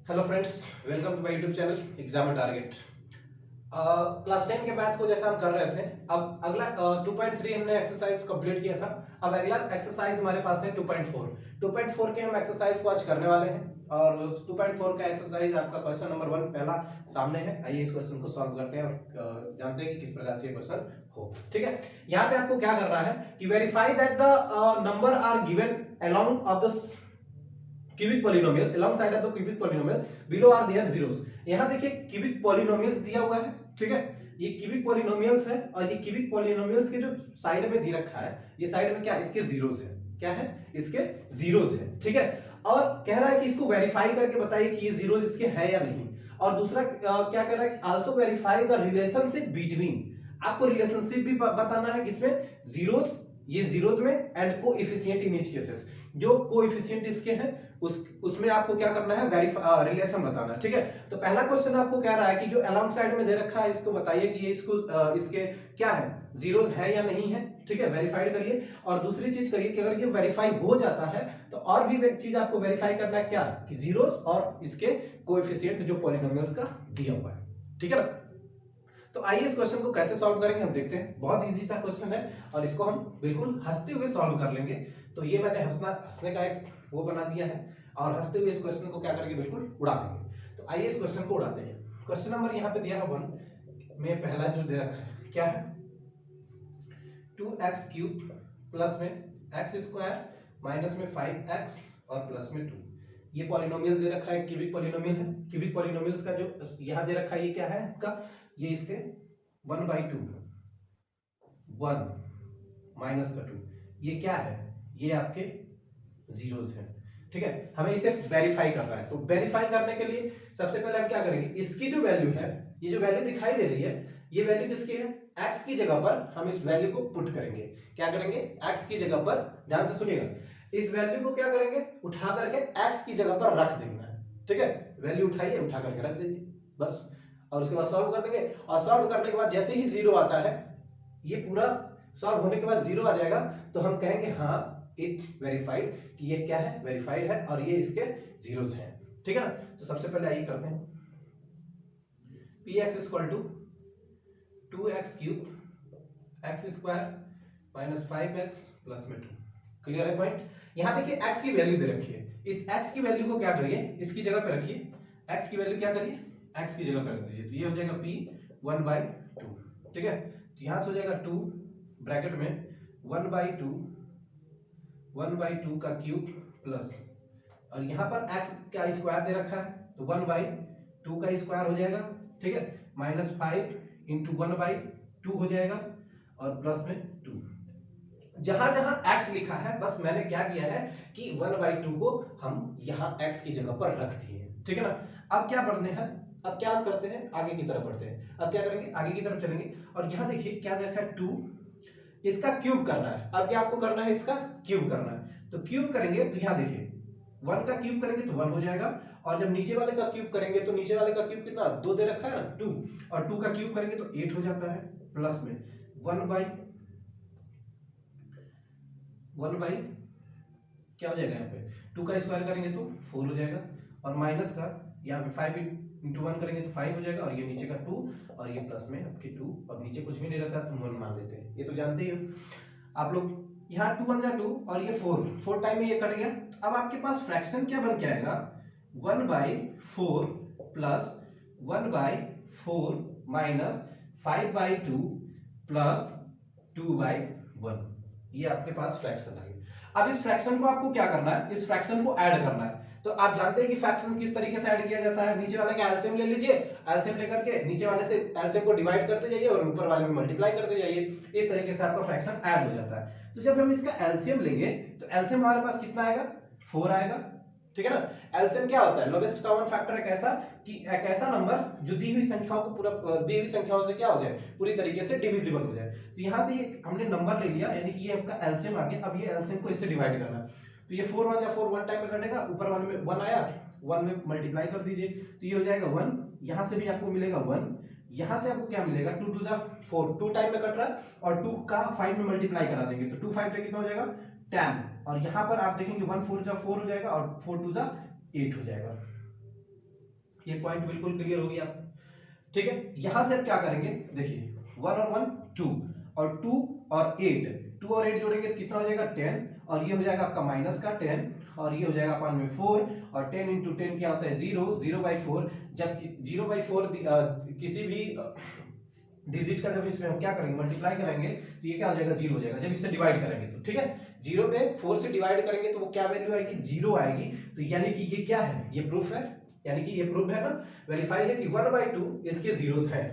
Hello friends, welcome to my YouTube channel exam target. Class 10 के math को जैसा हम कर रहे थे, अब अगला 2.3 हमने एक्सरसाइज कंप्लीट किया था। अब अगला एक्सरसाइज हमारे पास है 2.4। 2.4 के हम एक्सरसाइज को आज करने वाले हैं और 2.4 का एक्सरसाइज आपका क्वेश्चन नंबर 1 पहला सामने है। आइए इस क्वेश्चन को सॉल्व करते हैं और जानते हैं कि किस प्रकार से ये क्वेश्चन हो। ठीक है, यहाँ पे आपको क्या करना है कि verify that the number are given along of the cubic polynomial alongside of the cubic polynomial below are their zeros। यहाँ देखिए क्यूबिक पॉलिनोमियल्स दिया हुआ है। ठीक है, ये क्यूबिक पॉलिनोमियल्स है और ये क्यूबिक पॉलिनोमियल्स के जो साइड में दे रखा है, ये साइड में क्या इसके जीरोस है। क्या है? इसके जीरोस है। ठीक है, और कह रहा है कि इसको वेरीफाई करके बताइए कि ये जीरोस इसके है या नहीं। और दूसरा क्या कह रहा है कि also verify the relationship between, आपको रिलेशनशिप भी बताना है किसमें, जीरोस, ये जीरोस में and coefficient in each cases, जो कोएफिशिएंट इसके हैं उसमें आपको क्या करना है, रिलेशन बताना। ठीक है, तो पहला क्वेश्चन आपको कह रहा है कि जो अलोंग साइड में दे रखा है इसको बताइए कि ये इसके क्या है, जीरोस है या नहीं है। ठीक है, वेरीफाइड करिए। और दूसरी चीज करिए कि अगर ये वेरीफाई हो जाता है तो और भी एक चीज आपको वेरीफाई करना है, क्या कि जीरोस और इसके कोएफिशिएंट जो पॉलिनोमियल्स का दिया हुआ है। ठीक है ना, तो आइए इस क्वेश्चन को कैसे सॉल्व करेंगे हम देखते हैं। बहुत इजी सा क्वेश्चन है और इसको हम बिल्कुल हंसते हुए सॉल्व कर लेंगे। तो ये मैंने हंसने का एक वो बना दिया है और हंसते हुए इस क्वेश्चन को क्या करेंगे, बिल्कुल उड़ा देंगे। तो आइए इस क्वेश्चन को उड़ाते हैं। क्वेश्चन नंबर यहाँ पे दिया है 1 में, पहला जो दे रखा है क्या है, 2x क्यूब प्लस में x स्क्वायर माइनस में 5x और प्लस में 2। ये पॉलिनोमियल्स दे रखा है, क्यूबिक पॉलिनोमियल है। क्यूबिक पॉलिनोमियल्स का जो यहाँ दे रखा है ये क्या है आपका, ये इसके 1/2 1 माइनस का 2, ये क्या है, ये आपके जीरोस हैं। ठीक है, हमें इसे वेरीफाई करना है। तो वेरीफाई करने के लिए सबसे पहले हम क्या करेंगे, इसकी जो वैल्यू है, ये जो वैल्यू दिखाई दे रही है, ये वैल्यू किसकी है, x की जगह पर हम इस वैल्यू को पुट करेंगे। क्या करेंगे, x की जगह पर, ध्यान से सुनिएगा, इस वैल्यू को क्या करेंगे, उठा करके x की जगह पर रख देना है। ठीक है, वैल्यू उठाइए, उठा करके रख दीजिए बस, और उसके बाद सॉल्व कर देंगे। और सॉल्व करने के बाद जैसे ही जीरो आता है, ये पूरा सॉल्व होने के बाद जीरो आ जाएगा, तो हम कहेंगे हाँ इट वेरीफाइड, कि ये क्या है, वेरीफाइड है और ये इसके जीरोस हैं। ठीक है ना, तो सबसे पहले आइए करते हैं, px equal to 2x cube x square minus 5x plus में 2। क्लियर है पॉइंट। यहां देखिए x की वैल्यू दे रखी है, इस x की वैल्यू को क्या करिए, इसकी जगह पे रखिए, x की वैल्यू क्या करिए, x की जगह पे रख दीजिए। तो ये हो जाएगा p 1/2। ठीक है, तो यहां से हो जाएगा 2 ब्रैकेट में 1/2 का क्यूब प्लस, और यहां पर x का स्क्वायर दे रखा है तो 1/2 का स्क्वायर हो जाएगा। ठीक है, माइनस 5 इंटू 1/2 हो जाएगा और प्लस में 2। जहां जहां x लिखा है, बस मैंने क्या किया है कि 1/2 को हम यहां x की जगह पर रख दिए। ठीक है ना, अब क्या पढ़ने हैं, अब क्या करते हैं, आगे की तरफ बढ़ते हैं। अब क्या करेंगे, आगे की तरफ चलेंगे और यहां देखिए क्या देखा है 2, इसका क्यूब करना है। अब क्या आपको करना है, इसका क्यूब करना है। तो क्यूब करेंगे तो यहां देखिए 1 का क्यूब करेंगे तो 1 हो जाएगा, और जब नीचे वाले का क्यूब करेंगे तो नीचे वाले का क्यूब कितना, 2 दे रखा है ना 2, और 2 का क्यूब करेंगे तो 8 हो जाता है, प्लस में 1 बाई क्या हो जाएगा, यहाँ पे 2 का स्क्वायर करेंगे तो 4 हो जाएगा, और माइनस का यहाँ पे 5 इंटू 1 करेंगे तो 5 हो जाएगा, और ये नीचे का 2 और ये प्लस में आपके 2, और नीचे कुछ भी नहीं रहता तो 1 मान लेते हैं, ये तो जानते ही हो आप लोग। यहाँ 2 1 जा 2 और ये 4 टाइम में ये कट गया। अब आपके पास फ्रैक्शन क्या बन के आएगा, 1/4 प्लस 1/4 माइनस 5/2 प्लस 2/1, ये आपके पास फ्रैक्शन आ गया। अब इस फ्रैक्शन को आपको क्या करना है, इस फ्रैक्शन को ऐड करना है। तो आप जानते हैं कि फ्रैक्शन किस तरीके से ऐड किया जाता है, नीचे वाले का एलसीएम ले लीजिए, एलसीएम लेकर के नीचे वाले से एलसीएम को डिवाइड करते जाइए और ऊपर वाले में मल्टीप्लाई करते जाइए, इस तरीके से आपका फ्रैक्शन ऐड हो जाता है। तो जब हम इसका एलसीएम लेंगे तो एलसीएम हमारे पास कितना आएगा, 4 आएगा। ठीक है ना, एलसीएम क्या होता है, लोवेस्ट कॉमन फैक्टर, एक ऐसा नंबर जो दी हुई संख्याओं को पूरा दी हुई संख्याओं से क्या हो जाए, पूरी तरीके से डिविजिबल हो जाए। तो यहां से ये हमने नंबर ले लिया, यानी कि ये आपका एलसीएम आ गया। अब ये एलसीएम को इससे डिवाइड करना है, तो ये 4 1 जा 4, 1 टाइम में कटेगा, ऊपर वाले में 1 आया, 1 में मल्टीप्लाई कर दीजिए तो ये हो जाएगा 1, यहां से भी आपको मिलेगा 1, यहां से आपको क्या मिलेगा, 2 2 जा 4, 2 टाइम में कट रहा है, और 2 का 5 में मल्टीप्लाई करा देंगे तो 2 5 जा कितना हो जाएगा 10, और यहां पर आप देखेंगे 1 4 जा 4 हो जाएगा और 4 2 जा 8 हो जाएगा। ये पॉइंट बिल्कुल क्लियर हो गया आपको, ठीक है। यहां से अब क्या करेंगे, देखिए 1 और 1 2 और 2 और 8, 2 और 8 जोड़ेंगे तो कितना हो जाएगा 10, और ये हो जाएगा आपका माइनस का 10, और ये हो जाएगा अपन में 4, और 10 इंटू 10 क्या होता है 0, 0/4। जब 0/4 किसी भी डिजिट का जब इसमें हम क्या करेंगे मल्टीप्लाई करेंगे तो ये क्या हो जाएगा 0 हो जाएगा, जब इससे डिवाइड करेंगे तो, ठीक है। 0 पे 4 से डिवाइड करेंगे तो वो क्या वैल्यू आएगी 0 आएगी। तो यानी कि ये क्या है, ये प्रूफ है, यानी कि ये प्रूफ है ना, वेरीफाई है कि 1/2 इसके जीरोस हैं।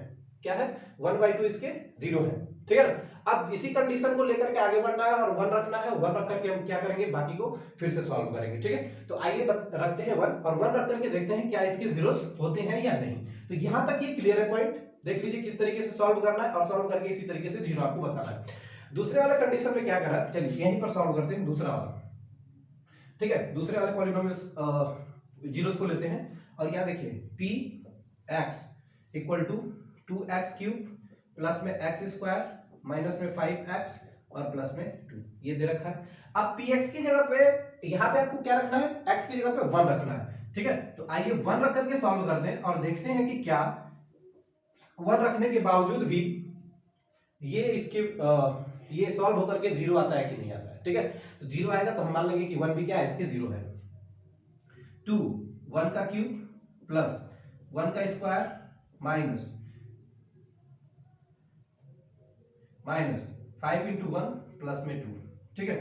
क्या है 1/2 इसके 0 है, ठीक है ना। अब इसी कंडीशन को लेकर के आगे बढ़ना है और 1 रखना है, 1 रख करके हम क्या करेंगे बाकी को फिर से सॉल्व करेंगे, ठीक है। तो आइए रखते हैं 1 और 1 रख करके देखते हैं क्या इसके जीरोस होते हैं या नहीं। तो यहां तक ये क्लियर है पॉइंट, देख लीजिए किस तरीके से सॉल्व करना है, और सॉल्व करके इसी तरीके से जीरो आपको बताना है। दूसरे वाले कंडीशन में क्या करा, चलिए यहीं पर सॉल्व करते हैं दूसरा वाला, ठीक है। दूसरे वाले पॉलिनोमियल जीरोस को लेते हैं, और यहाँ देखिए P x equal to 2x cube plus में x स्क्वायर माइनस में 5x और प्लस में 2 ये दे रखा है। अब px की जगह पे यहाँ पे आपको क्या रखना है, x की जगह पे 1 रखना है, ठीक है। तो आइए 1 रख करके सॉल्व करते हैं और देखते हैं कि क्या 1 रखने के बावजूद भी ये इसके ये सॉल्व होकर के 0 आता है कि नहीं आता है, ठीक है। तो 0 आएगा तो हम मान लेंगे कि 1 भी क्या है इसके 0 है। 2 1 का क्यूब प्लस 1 का स्क्वायर माइनस 5 इंटू 1 प्लस में 2, ठीक है।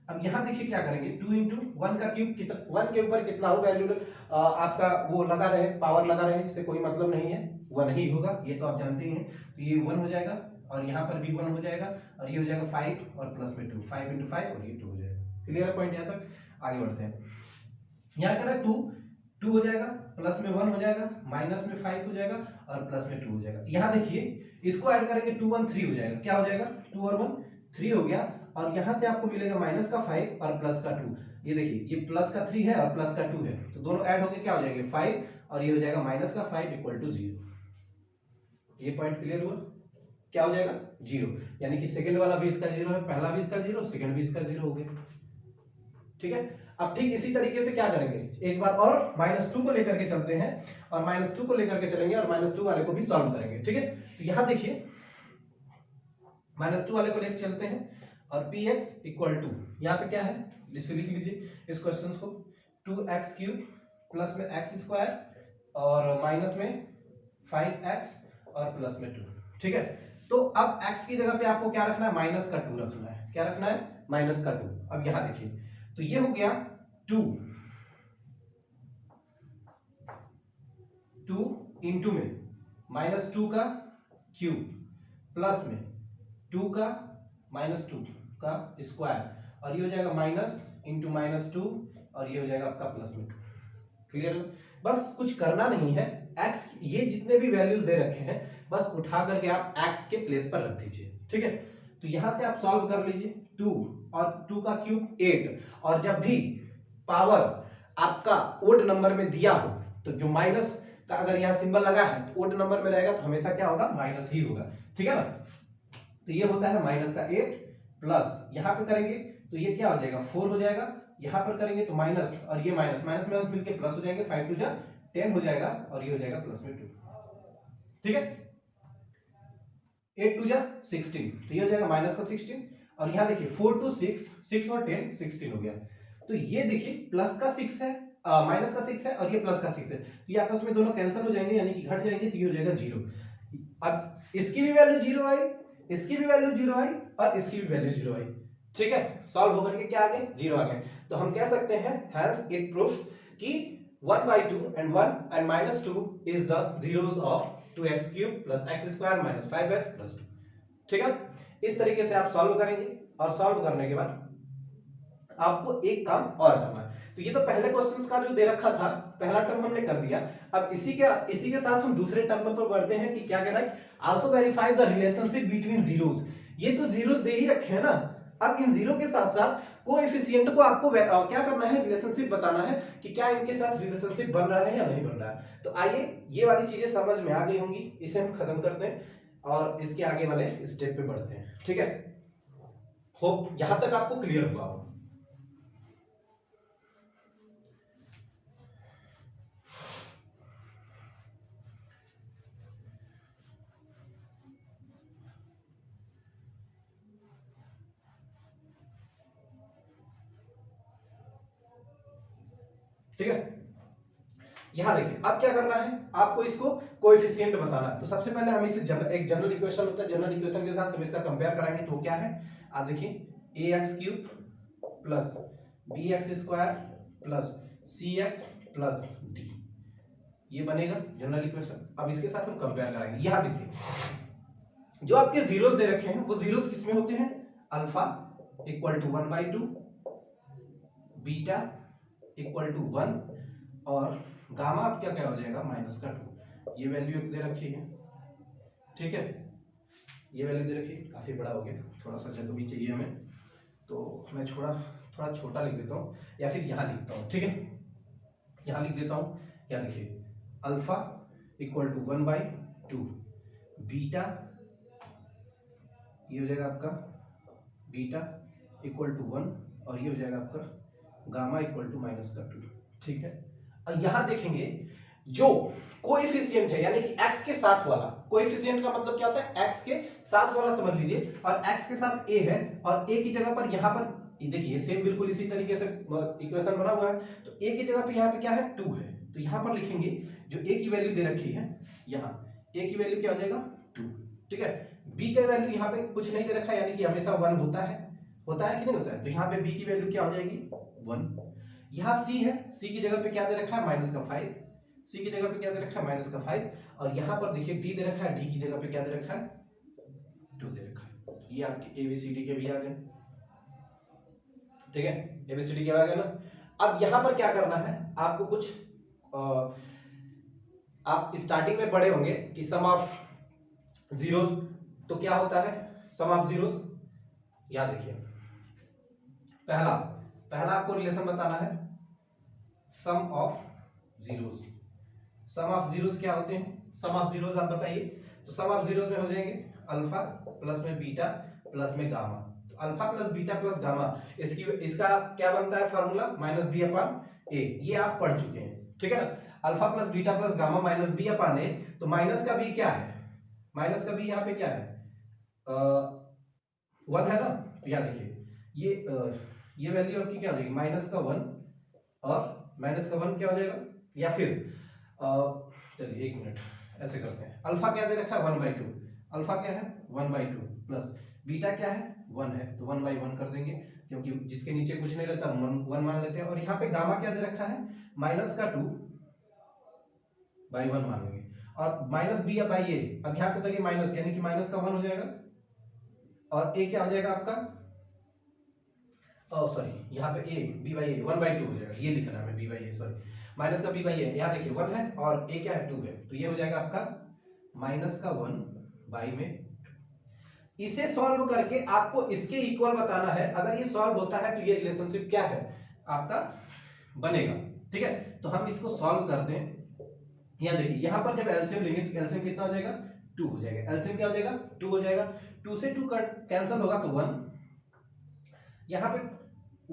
अब यहां देखिए क्या करेंगे 2 इंटू 1 का क्यूब कितना, 1 के ऊपर कितना हो वैल्यू आपका वो लगा रहे, पावर लगा रहे, इससे कोई मतलब नहीं है, 1 ही होगा, ये तो आप जानते ही हैं। तो ये 1 हो जाएगा और यहाँ पर भी 1 हो जाएगा, और ये हो जाएगा 5 और प्लस में 2, 5 इंटू 5 और ये 2 हो जाएगा। क्लियर है पॉइंट, यहाँ तक आगे बढ़ते हैं। यहाँ करें 2 हो जाएगा, प्लस में 1 हो जाएगा, माइनस में 5 हो जाएगा और प्लस में 2 हो जाएगा। यहाँ देखिए इसको ऐड करेंगे 2 1 3 हो जाएगा, क्या हो जाएगा 2 और 1 3 हो गया, और यहाँ से आपको मिलेगा माइनस का 5 और प्लस का 2। ये देखिए ये प्लस का 3 है और प्लस का 2 है, तो दोनों ऐड होकर क्या हो जाएंगे 5, और ये हो जाएगा माइनस का 5 इक्वल टू 0। ये पॉइंट क्लियर हुआ, क्या हो जाएगा 0, यानी कि सेकंड वाला भी इसका 0 है, पहला भी इसका 0, सेकंड भी इसका 0 हो गया, ठीक है। अब ठीक इसी तरीके से क्या करेंगे, एक बार और -2 को लेकर के चलते हैं, और -2 को लेकर के चलेंगे और -2 वाले को भी सॉल्व करेंगे, ठीक है। तो यहां देखिए -2 वाले को लेकर चलते हैं, और px इक्वल टू यहाँ पे क्या है लिख लीजिए इस क्वेश्चन को, 2x क्यूब प्लस में x स्क्वायर और माइनस में 5x और प्लस में 2, ठीक है। तो अब x की जगह पे आपको क्या रखना है, माइनस का 2 रखना है, क्या रखना है माइनस का 2। अब यहां देखिए तो ये हो गया 2 इंटू में -2 का क्यूब प्लस में 2 का -2 का स्क्वायर, और ये हो जाएगा माइनस इंटू -2 और ये हो जाएगा आपका प्लस में 2। क्लियर, बस कुछ करना नहीं है, x ये जितने भी वैल्यूज दे रखे हैं बस उठा करके आप x के प्लेस पर रख दीजिए, ठीक है। तो यहां से आप सॉल्व कर लीजिए, 2 और 2 का क्यूब 8, और जब भी पावर आपका ओड नंबर में दिया हो तो जो माइनस का अगर यहाँ सिंबल लगा है तो ओड नंबर में रहेगा तो हमेशा क्या होगा माइनस ही होगा, ठीक है ना। तो ये होता है माइनस का 8 प्लस यहाँ पे करेंगे तो ये क्या हो जाएगा 4 हो जाएगा, यहाँ पर करेंगे तो माइनस और ये माइनस माइनस में मिलके प्लस हो जाएंगे, 5 2 10 हो जाएगा और ये हो जाएगा प्लस में 2, ठीक है। 8 2 16, तो ये हो जाएगा माइनस का 16, और यहाँ देखिए 4 2 6 6 और 10 16 हो गया। तो ये देखिए प्लस का 6 है, माइनस का 6 है और ये प्लस का 6 है, तो ये आपस में दोनों कैंसिल हो जाएंगे यानी कि घट जाएंगे, तो ये हो जाएगा 0। अब इसकी भी वैल्यू 0 आई, इसकी भी वैल्यू 0 आई और इसकी भी वैल्यू 0 आई, ठीक है। सॉल्व होकर के क्या आ गए 0 आ गए। तो हम कह सकते हैं हैंस इट प्रूव्स कि 1/2 and 1 and -2 is the zeros of 2x cube plus x square minus 5x plus 2, ठीक है। इस तरीके से आप सॉल्व करेंगे, और सॉल्व करने के बाद आपको एक काम और करना है। तो ये तो पहले क्वेश्चंस का जो दे रखा था पहला टर्म हमने कर दिया, अब इसी के साथ हम दूसरे टर्म पर बढ़ते हैं कि क्या कह रहा है, also verify the relationship between zeros. ये तो जीरोस दे ही रखे हैं ना, अब इन जीरो के साथ साथ कोएफिशिएंट को आपको क्या करना है, रिलेशनशिप बताना है कि क्या इनके साथ रिलेशनशिप बन रहा है या नहीं बन रहा है। तो आइए ये वाली चीजें समझ में आ गई होंगी, इसे हम खत्म करते हैं और इसके आगे वाले स्टेप पे बढ़ते हैं, ठीक है। होप यहां तक आपको क्लियर हुआ हो। ठीक है, यहां देखिए अब क्या करना है, आपको इसको कोएफिशिएंट बताना है। तो सबसे पहले हम इसे एक जनरल इक्वेशन होता है, जनरल इक्वेशन के साथ हम इसका कंपेयर कराएंगे। तो क्या है, आप देखिए ax³ plus bx² plus cx plus d, ये बनेगा जनरल इक्वेशन। अब इसके साथ हम कंपेयर कराएंगे। यहां देखिए जो आपके जीरोस दे रखे हैं वो जीरोस किसमें होते हैं, alpha equal to 1/2, beta equal to 1 और गामा आप क्या हो जाएगा -2। ये वैल्यू दे रखी है, ठीक है, ये वैल्यू दे रखी है। काफी बड़ा हो गया, थोड़ा सा जगह भी चाहिए हमें, तो मैं थोड़ा छोटा लिख देता हूँ या फिर यहाँ लिखता हूँ, ठीक है, यहाँ लिख देता हूँ। क्या लिखिए, अल्फा इक्वल टू 1/2, बीटा ये हो जाएगा आपका बीटा इक्वल टू 1 और ये हो जाएगा आपका गामा इक्वल टू -2, ठीक है। और यहां देखेंगे जो कोएफिशिएंट है यानी कि x के साथ वाला, कोएफिशिएंट का मतलब क्या होता है, x के साथ वाला समझ लीजिए, और x के साथ a है और a की जगह पर यहां पर देखिए सेम बिल्कुल इसी तरीके से इक्वेशन बना हुआ है। तो a की जगह पे यहां पे क्या है, 2 है, तो यहां पर लिखेंगे जो a की वैल्यू दे रखी है, यहां a की वैल्यू क्या हो जाएगा 2, ठीक है। b का वैल्यू यहां पे कुछ नहीं दे रखा है यानी कि हमेशा 1 होता है कि नहीं होता है, तो यहां पे b की वैल्यू क्या हो जाएगी 1। यहाँ c है, c की जगह पे क्या दे रखा है -5, c की जगह पे क्या दे रखा है -5, और यहाँ पर देखिए d दे रखा है, d की जगह पे क्या दे रखा है 2 दे रखा है। ये आपके ABCD के भी आ गए, ठीक है, ABCD के आ गए ना। अब यहाँ पर क्या करना है आपको, कुछ आप स्टार्टिंग में पढ़े होंगे कि सम ऑफ जीरोस, तो क्या होता है सम ऑफ जीरोस, याद देखिए पहला आपको रिलेशन बताना है sum of zeros. Sum of zeros क्या होते हैं, सम ऑफ जीरोस आप बताइए। तो सम ऑफ जीरोस में हो जाएंगे अल्फा प्लस में बीटा प्लस में गामा। तो alpha plus beta plus gamma, इसका क्या बनता है फार्मूला, -b/a, ये आप पढ़ चुके हैं, ठीक है ना। Alpha plus beta plus gamma -b/a, तो माइनस का b क्या है, माइनस का b यहाँ पे क्या है 1 है ना। तो यहाँ देखिए ये वैल्यू आपकी क्या हो जाएगी -1 और -1 क्या हो जाएगा, या फिर चलिए 1 मिनट ऐसे करते हैं। अल्फा क्या दे रखा है 1/2, अल्फा क्या है 1/2 प्लस बीटा क्या है 1 है, तो 1/1 कर देंगे क्योंकि जिसके नीचे कुछ नहीं रहता 1 मान लेते हैं। और यहाँ पे गामा क्या दे रखा है -2/1 मान लेंगे, और -b/a, अब यहाँ पे करिए माइनस यानी कि -1 हो जाएगा और a क्या हो जाएगा आपका, सॉरी यहाँ पे b/a 1/2 हो जाएगा, ये लिखना है b/a, सॉरी माइनस का b/a, यहाँ देखिए 1 है और a क्या है 2 है, तो ये हो जाएगा आपका -1/2। इसे सॉल्व करके आपको इसके इक्वल बताना है। अगर ये सॉल्व होता है तो ये रिलेशनशिप क्या है आपका बनेगा, ठीक है। तो हम इसको सॉल्व करते हैं। यहाँ देखिए यहाँ पर जब एलसीएम लेंगे तो एलसीएम कितना हो जाएगा 2 हो जाएगा, एलसीएम क्या हो जाएगा 2 हो जाएगा, 2 से 2 कैंसिल होगा तो 1, यहाँ पे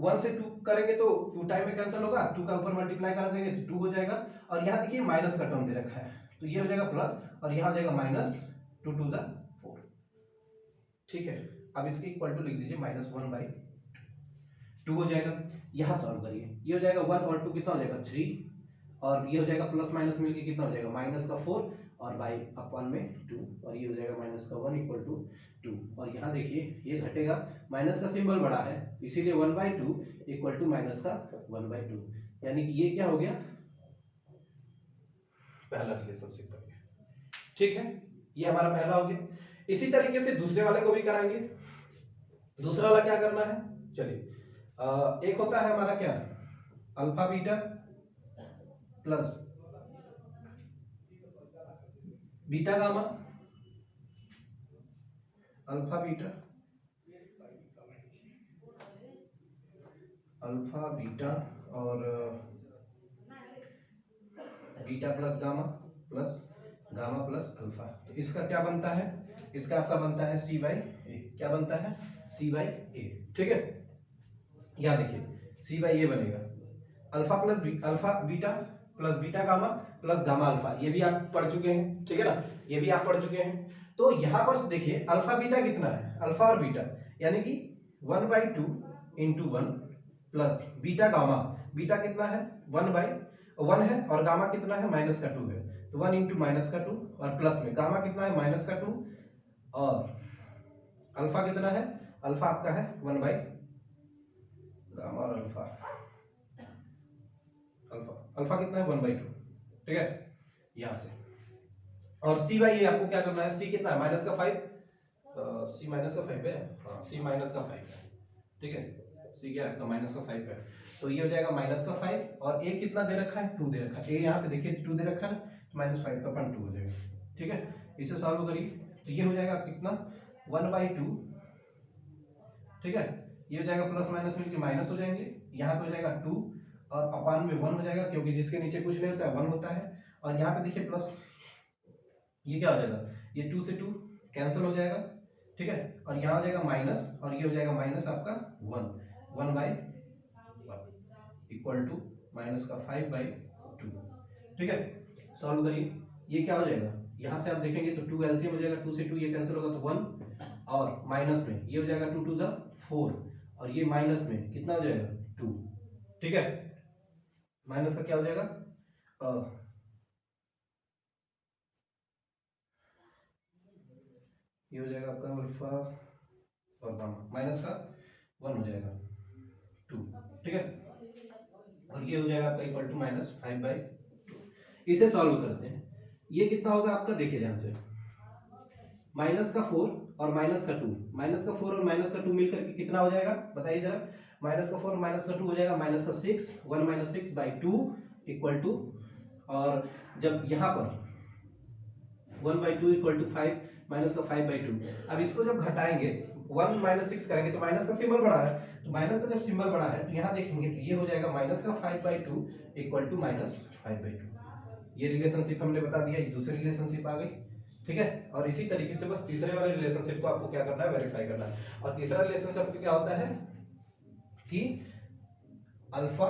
1 से 2 करेंगे तो 2 टाइम में कैंसिल होगा, 2 का ऊपर मल्टीप्लाई करा देंगे तो 2 हो जाएगा, और यहाँ देखिए माइनस का टर्म दे रखा है तो ये हो जाएगा प्लस, और यहाँ हो जाएगा -2 2 4, ठीक है। अब इसके इक्वल टू लिख दीजिए -1/2 हो जाएगा। यहाँ सॉल्व करिए, ये हो जाएगा 1 और 2 कितना हो जाएगा 3, और ये हो जाएगा प्लस माइनस मिलके कितना हो जाएगा -4 और बाई/1 में 2, और ये हो जाएगा -1 इक्वल टू 2, और यहाँ देखिए ये घटेगा, माइनस का सिंबल बड़ा है इसीलिए 1/2 इक्वल टू -1/2, यानी कि ये क्या हो गया पहला रिलेशनशिप बन गया, ठीक है। ये हमारा पहला हो गया। इसी तरीके से दूसरे वाले को भी कराएंगे। दूसरा वाला क्या करना है, चलिए एक होता है हमारा क्या alpha beta plus beta gamma, alpha beta और beta plus gamma plus alpha. तो इसका क्या बनता है, इसका आपका बनता है c/a, क्या बनता है c/a, ठीक है। यहाँ देखिए c/a बनेगा alpha beta plus beta gamma plus gamma alpha, ये भी आप पढ़ चुके हैं, ठीक है ना, ये भी आप पढ़ चुके हैं। तो यहाँ पर देखिए अल्फा बीटा कितना है, अल्फा और बीटा यानी कि 1/2 × 1 प्लस बीटा बीटा कितना है 1/1 है और गामा कितना है -2 है, तो 1 इंटू -2 और प्लस में गामा कितना है -2 और अल्फा कितना है, अल्फा आपका है 1/गामा और अल्फा अल्फा कितना है 1/2, ठीक है यहां से। और सी बाई ए आपको क्या करना है, सी कितना है -5, सी -5 है, हाँ सी -5 है, ठीक है सी क्या है आपका -5 है, तो ये हो जाएगा -5 और ए कितना दे रखा है 2 दे रखा है, ए यहाँ पे देखिए 2 दे रखा है, तो -5 का 2 हो जाएगा, ठीक है। इसे सॉल्व करिए तो ये हो जाएगा कितना 1/2, ठीक है, ये हो जाएगा प्लस माइनस मिलके माइनस हो जाएंगे, यहाँ पे हो जाएगा 2 और अपान में 1 हो जाएगा क्योंकि जिसके नीचे कुछ नहीं होता है 1 होता है, और यहाँ पे देखिए प्लस, ये क्या हो जाएगा, ये 2 से 2 कैंसिल हो जाएगा, ठीक है, और यहाँ हो जाएगा माइनस और ये हो जाएगा माइनस आपका 1/1 इक्वल टू -5/2, ठीक है। सॉल्व करिए, ये क्या हो जाएगा, यहाँ से आप देखेंगे तो 2 एलसीएम हो जाएगा, 2 से 2 ये कैंसिल होगा तो 1 और माइनस में ये हो जाएगा 2 2 4 और ये माइनस में कितना हो जाएगा 2, ठीक है, माइनस का क्या हो जाएगा ये हो जाएगा आपका अल्फा और गामा, माइनस का 1 हो जाएगा 2, ठीक है, और ये हो जाएगा आपका इक्वल टू -5/2। इसे सॉल्व करते हैं, ये कितना होगा आपका, देखिए ध्यान से, -4 और -4 और -2 मिलकर के कितना हो जाएगा बताइए जरा, -4 और -2 हो जाएगा -6, 1 - 6/2 इक्वल टू, और जब यहाँ पर 1/2 इक्वल टू 5 -5/2, अब इसको जब घटाएंगे 1 - 6 करेंगे तो माइनस का सिंबल बड़ा है, तो माइनस का जब सिंबल बड़ा है तो यहाँ देखेंगे तो ये हो जाएगा -5/2 इक्वल टू -5/2, ये रिलेशनशिप हमने बता दिया, ये दूसरी रिलेशनशिप आ गई, ठीक है। और इसी तरीके से बस तीसरे वाले रिलेशनशिप को आपको क्या करना है, वेरीफाई करना है, और तीसरा रिलेशनशिप क्या होता है कि अल्फा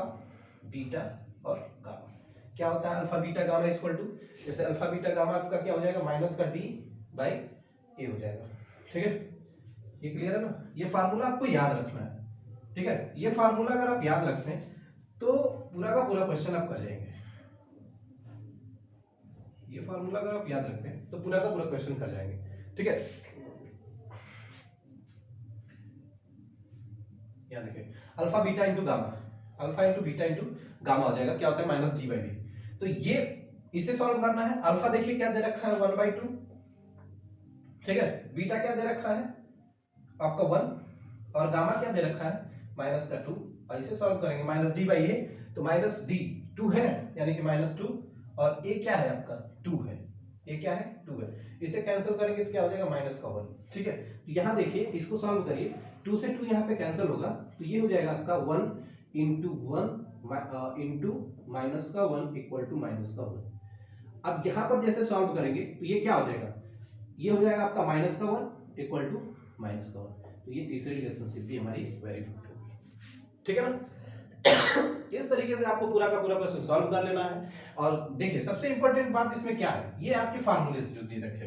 बीटा और गामा, क्या होता है alpha beta gamma equal to, जैसे अल्फा बीटा गामा आपका क्या हो जाएगा -d/a हो जाएगा, ठीक है, ये क्लियर है ना, ये फार्मूला आपको याद रखना है, ठीक है, ये फार्मूला अगर आप याद रखते हैं तो पूरा का पूरा क्वेश्चन आप कर जाएंगे, ये फार्मूला अगर आप याद रखते हैं तो पूरा का पूरा क्वेश्चन कर जाएंगे, ठीक है। यहाँ देखिए alpha beta into gamma, alpha into beta into gamma हो जाएगा, क्या होता है -g/d, तो ये इसे सॉल्व करना है, अल्फा देखिए क्या दे रखा है 1/2, ठीक है, बीटा क्या दे रखा है आपका 1 और गामा क्या दे रखा है -2, और इसे सॉल्व करेंगे -d/a, तो -d 2 है यानी कि -2 और a क्या है आपका 2 है, ये क्या है 2 है, इसे कैंसिल करेंगे तो क्या हो जाएगा -1, ठीक है। तो यहाँ देखिए इसको सॉल्व करिए, 2 से 2 यहाँ पे कैंसिल होगा तो ये हो जाएगा आपका 1 इंटू 1 इंटू -1 इक्वल टू -1। अब यहाँ पर जैसे सॉल्व करेंगे तो ये क्या हो जाएगा, ये हो जाएगा आपका -1 इक्वल टू -1, तो ये तीसरी रिलेशनशिप भी हमारी वेरीफाइड होगी, ठीक है ना। इस तरीके से आपको पूरा का पूरा क्वेश्चन सॉल्व कर लेना है। और देखिए सबसे इंपॉर्टेंट बात इसमें क्या है, ये आपके फार्मूले से जो दे रखे,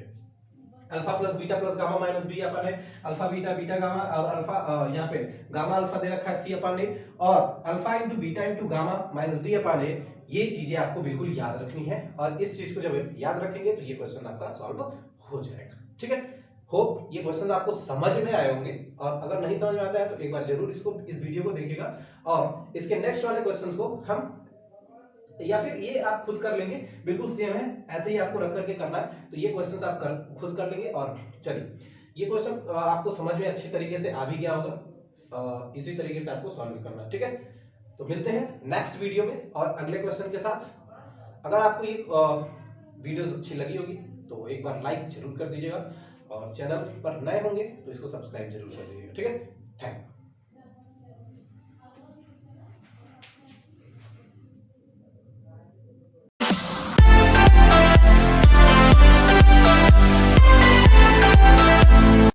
alpha plus beta plus gamma minus B अपन है, अल्फा बीटा बीटा गामा और अल्फा यहाँ पे गामा अल्फा दे रखा है सी अपन है, और alpha into beta into gamma minus D अपन है, ये चीजें आपको बिल्कुल याद रखनी है, और इस चीज को जब याद रखेंगे तो ये क्वेश्चन आपका सॉल्व हो जाएगा, ठीक है। होप ये क्वेश्चन आपको समझ में आए होंगे, और अगर नहीं समझ में आता है तो एक बार जरूर इस वीडियो को देखिएगा, और इसके नेक्स्ट वाले क्वेश्चंस को हम या फिर ये आप खुद कर लेंगे, बिल्कुल सेम है ऐसे ही आपको रख करके करना है, तो ये क्वेश्चंस आप खुद कर लेंगे। और चलिए ये क्वेश्चन आपको समझ में अच्छी तरीके से आ भी गया होगा, इसी तरीके से आपको सॉल्व करना है, ठीक है। तो मिलते हैं नेक्स्ट वीडियो में और अगले क्वेश्चन के साथ। अगर आपको ये वीडियो अच्छी लगी होगी तो एक बार लाइक जरूर कर दीजिएगा, और चैनल पर नए होंगे तो इसको सब्सक्राइब जरूर कर दीजिएगा, ठीक है। Thank you.